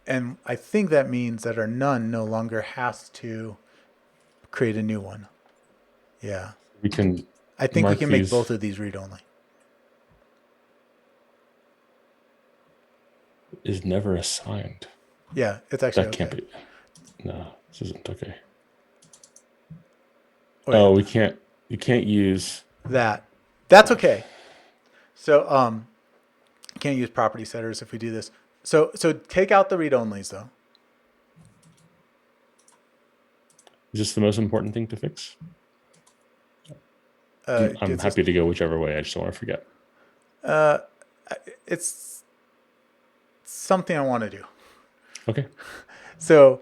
And I think that means that our none no longer has to create a new one. Yeah. We can. I think we can make both of these read only. Is never assigned. Yeah, it's actually that okay. Can't be. No, this isn't okay. Oh, yeah. We can't. You can't use that. That's okay. So can't use property setters if we do this. So take out the read onlys though. Is this the most important thing to fix? I'm happy to go whichever way. I just don't want to forget. It's something I want to do. Okay. So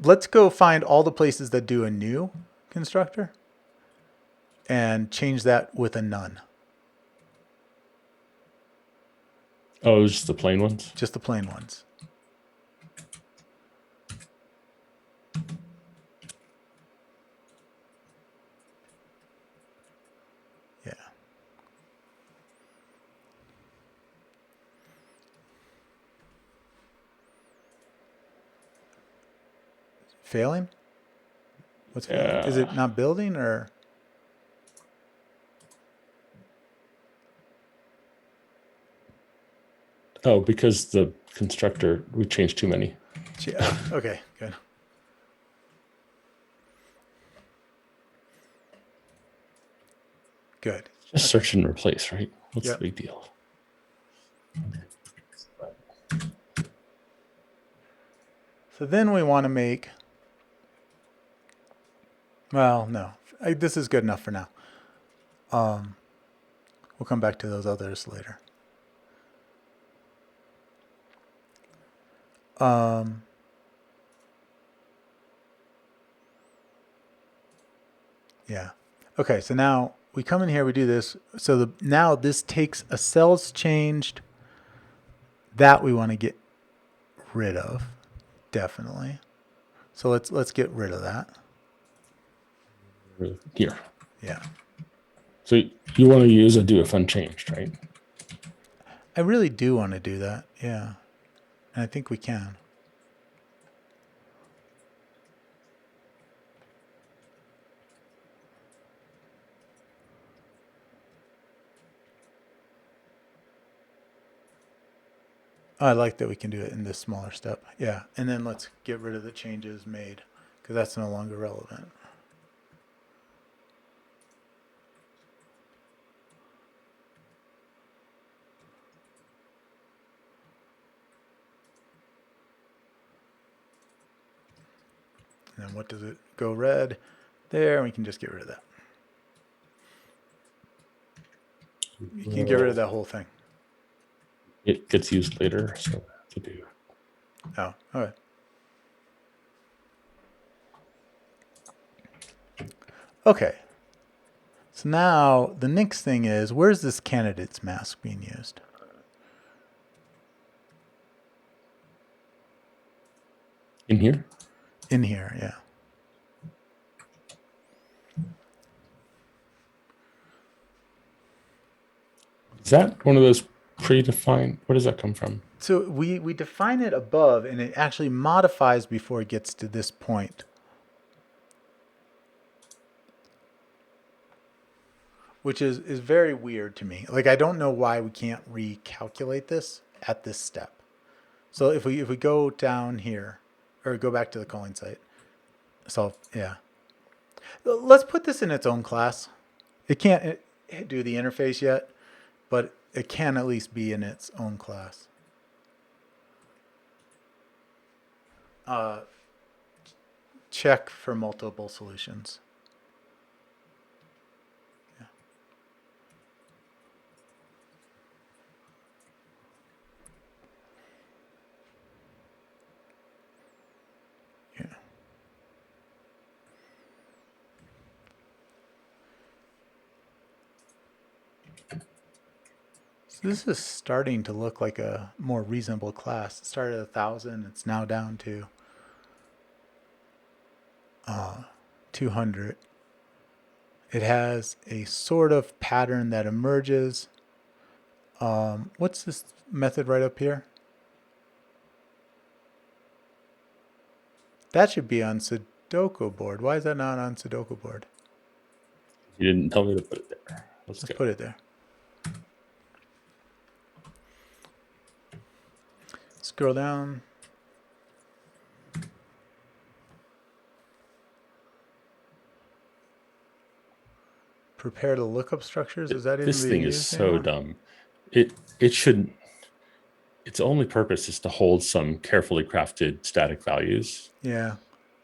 let's go find all the places that do a new constructor and change that with a none. Oh, it was just the plain ones? Just the plain ones. Yeah. Failing? What's failing? Is it not building or? Oh, because the constructor, we changed too many. Okay, good. Good. Just search and replace, right? What's the big deal? So then we want to make, well, no, this is good enough for now. We'll come back to those others later. Yeah. Okay, so now we come in here, we do this. So now this takes a cells changed that we want to get rid of, definitely. So let's get rid of that. Here. Yeah. So you want to use a do if unchanged, right? I really do want to do that. Yeah. And I think we can. I like that we can do it in this smaller step. Yeah, and then let's get rid of the changes made because that's no longer relevant. And then what does it go red? There, and we can just get rid of that. You can get rid of that whole thing. It gets used later, so I have to do. Oh, all right. Okay. So now the next thing is, where's this candidates mask being used? In here? In here, yeah. Is that one of those predefined? Where does that come from? So we define it above, and it actually modifies before it gets to this point. Which is very weird to me. Like, I don't know why we can't recalculate this at this step. So if we go down here, or go back to the calling site. So yeah, let's put this in its own class. It can't do the interface yet, but it can at least be in its own class. Check for multiple solutions. Yeah. So this is starting to look like a more reasonable class. It started at 1,000. It's now down to 200. It has a sort of pattern that emerges. What's this method right up here? That should be on Sudoku board. Why is that not on Sudoku board? You didn't tell me to put it there. Let's put it there. Scroll down. Prepare the lookup structures. Is that This even thing being is used so anymore? dumb. It shouldn't. Its only purpose is to hold some carefully crafted static values. Yeah,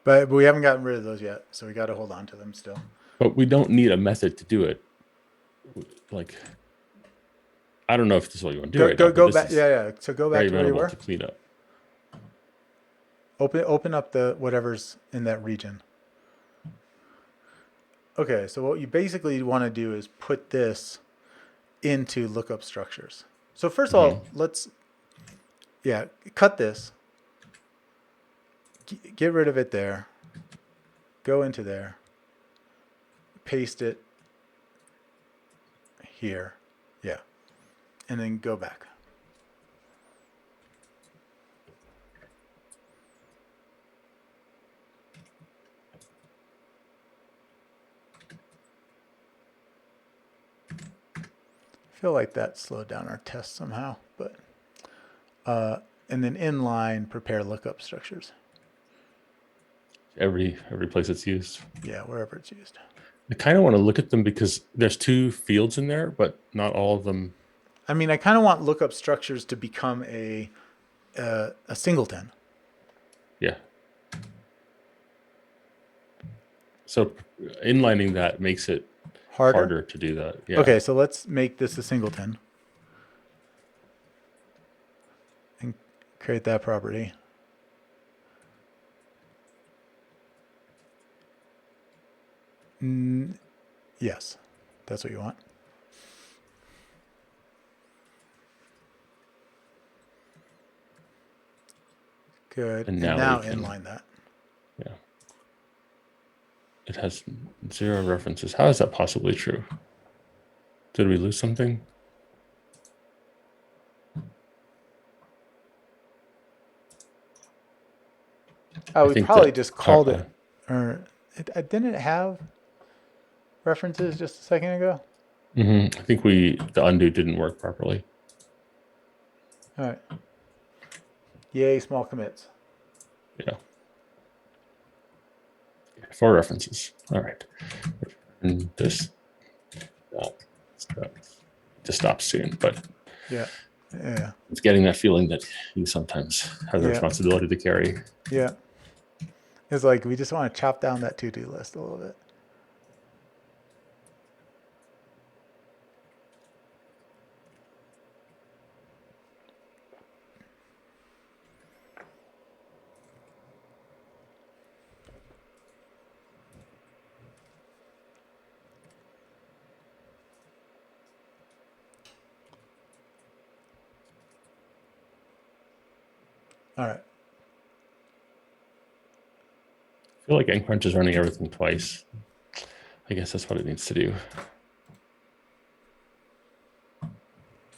but we haven't gotten rid of those yet, so we got to hold on to them still. But we don't need a method to do it. Like, I don't know if this is what you want to do right now. Go But back. this is Yeah. So go back very to where you amenable were. to clean up. Open up the whatever's in that region. Okay, so what you basically want to do is put this into lookup structures. So first of all, let's cut this. Get rid of it there. Go into there. Paste it here. Yeah. And then go back. I feel like that slowed down our test somehow, but and then inline prepare lookup structures. Every place it's used. Yeah, wherever it's used. I kind of want to look at them because there's 2 fields in there, but not all of them. I mean, I kind of want lookup structures to become a singleton. Yeah. So inlining that makes it harder to do that. Yeah. Okay, so let's make this a singleton. And create that property. Yes, that's what you want. Good. And now inline that. Yeah. It has 0 references. How is that possibly true? Did we lose something? Oh, we probably just called it. Or didn't it have references just a second ago? I think the undo didn't work properly. All right. Yay, small commits. Yeah. 4 references. All right. And this to stop soon, but Yeah. Yeah. it's getting that feeling that you sometimes have the Yeah. responsibility to carry. Yeah. It's like we just want to chop down that to-do list a little bit. All right. I feel like nCrunch is running everything twice. I guess that's what it needs to do.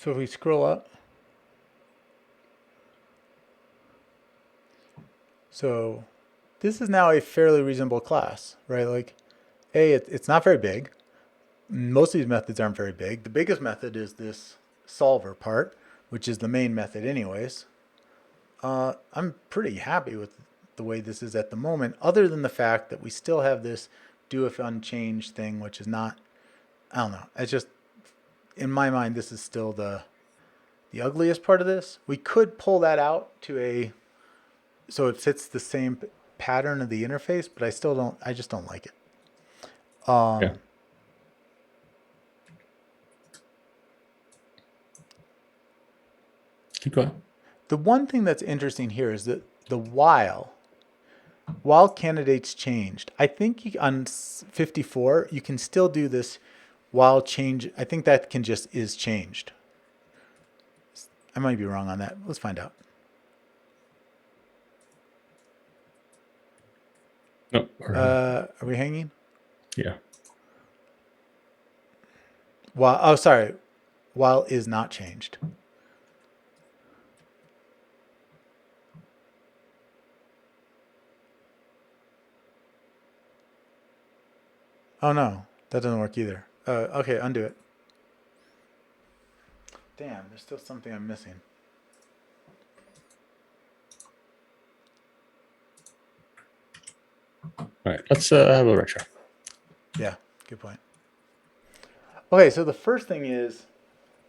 So if we scroll up. So this is now a fairly reasonable class, right? Like, it's not very big. Most of these methods aren't very big. The biggest method is this solver part, which is the main method anyways. I'm pretty happy with the way this is at the moment, other than the fact that we still have this do if unchanged thing, which is not, I don't know. It's just, in my mind, this is still the ugliest part of this. We could pull that out to so it fits the same pattern of the interface, but I just don't like it. Yeah. Keep going. The one thing that's interesting here is that the while candidates changed. I think on 54 you can still do this while change. I think that is changed. I might be wrong on that. Let's find out. No. Are we hanging? Yeah. Sorry. While is not changed. Oh no, that doesn't work either. Okay, undo it. Damn, there's still something I'm missing. All right, let's have a retro. Yeah, good point. Okay, so the first thing is,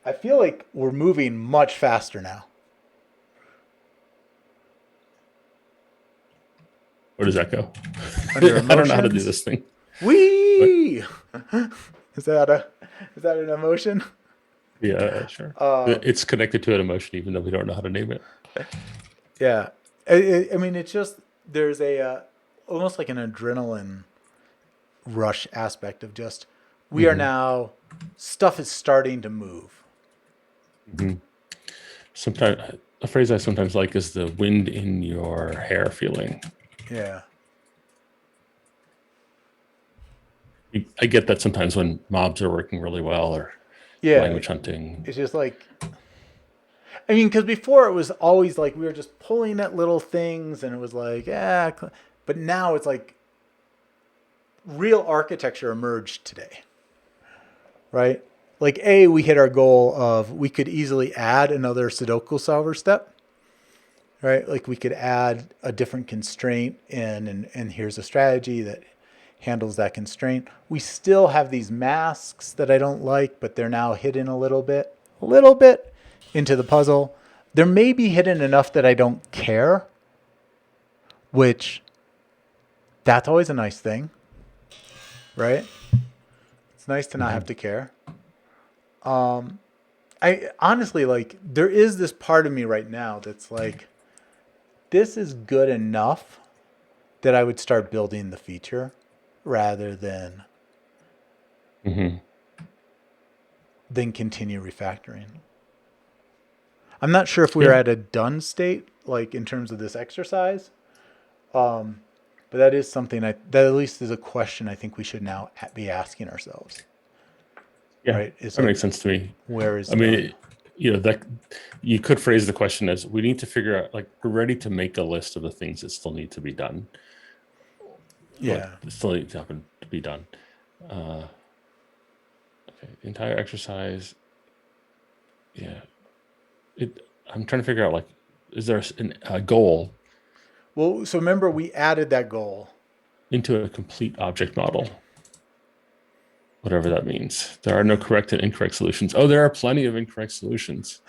I feel like we're moving much faster now. Where does that go? Under I don't know how to do emotions? this thing. Wee! Is that an emotion? Yeah, sure. It's connected to an emotion, even though we don't know how to name it. Yeah. I mean, it's just, there's almost like an adrenaline rush aspect of just, we are now, stuff is starting to move. Mm-hmm. Sometimes a phrase I sometimes like is the wind in your hair feeling. Yeah. I get that sometimes when mobs are working really well or language hunting. It's just like, I mean, because before it was always like we were just pulling at little things and it was like, but now it's like real architecture emerged today, right? Like, we hit our goal of we could easily add another Sudoku solver step, right? Like we could add a different constraint in, and here's a strategy that handles that constraint. We still have these masks that I don't like, but they're now hidden a little bit into the puzzle. They're maybe hidden enough that I don't care, which that's always a nice thing, right? It's nice to not have to care. I honestly, like, there is this part of me right now that's like, this is good enough that I would start building the feature rather than continue refactoring. I'm not sure if we're at a done state, like in terms of this exercise, but that is something that at least is a question I think we should now be asking ourselves. Yeah, right? That makes sense to me. Where is done? That you could phrase the question as we need to figure out, like, we're ready to make a list of the things that still need to be done. Yeah. Still need to happen to be done. Okay, the entire exercise. Yeah. I'm trying to figure out, like, a goal Well, so remember we added that goal. into a complete object model? Whatever that means. There are no correct and incorrect solutions. Oh, there are plenty of incorrect solutions.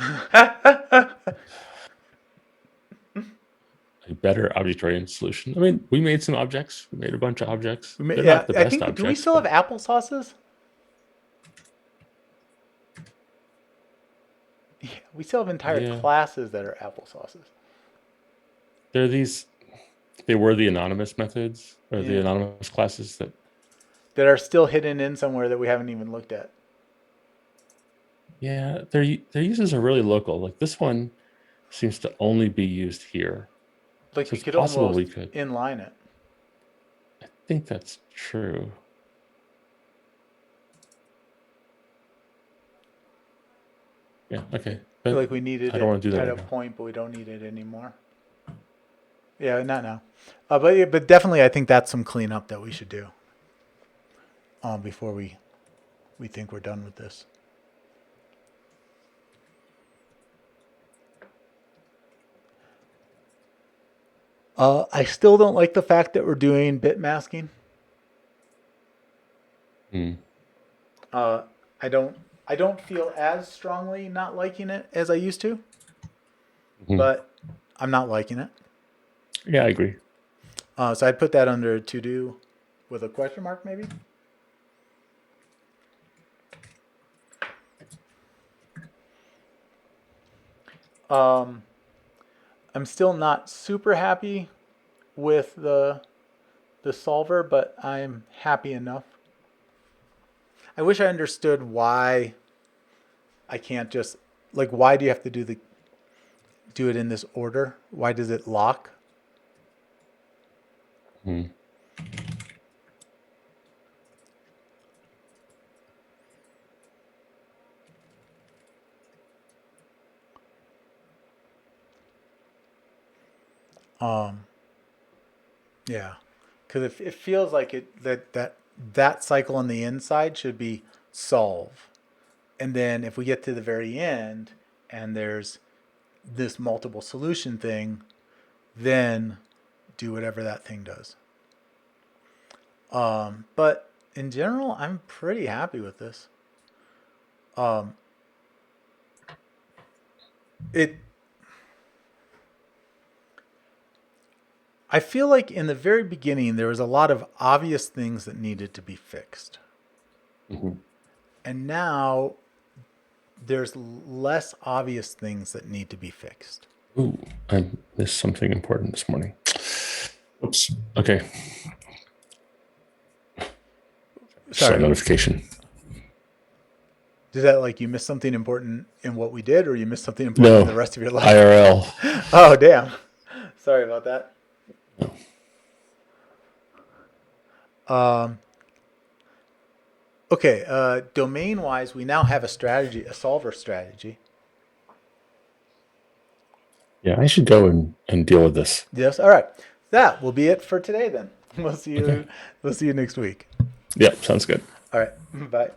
A better object-oriented solution. I mean, we made some objects. We made a bunch of objects. They're Yeah, not the I best think. Do we objects. still have applesauces? Yeah, we still have entire Yeah. classes that are applesauces. They were the anonymous methods or the Yeah. anonymous classes That are still hidden in somewhere that we haven't even looked at. yeah, their uses are really local. Like this one seems to only be used here. Like So you it's could possible almost we could. inline it. I think that's true. Yeah, okay. But Like we needed I don't want to do it that at right a now. point, but we don't need it anymore. Yeah, not now. But definitely, I think that's some cleanup that we should do before we think we're done with this. I still don't like the fact that we're doing bit masking. Hmm. I don't feel as strongly not liking it as I used to, Mhm. but I'm not liking it. Yeah, I agree. So I'd put that under to do with a question mark, maybe. I'm still not super happy with the solver, but I'm happy enough. I wish I understood why I can't just why do you have to do it in this order? Why does it lock? Hmm. Yeah, because it feels like that cycle on the inside should be solve, and then if we get to the very end and there's this multiple solution thing, then do whatever that thing does. But in general, I'm pretty happy with this. It. I feel like in the very beginning there was a lot of obvious things that needed to be fixed, Mhm. and now there's less obvious things that need to be fixed. Ooh, I missed something important this morning. Oops. Okay. Saw a Sorry. notification. Is that like you missed something important in what we did, or you missed something important in the rest of your life? IRL. Oh, damn. Sorry about that. No. Okay. Domain-wise, we now have a strategy, a solver strategy. Yeah, I should go and deal with this. Yes. All right. That will be it for today then. We'll see you. Okay. We'll see you next week. Yeah, sounds good. All right. Bye.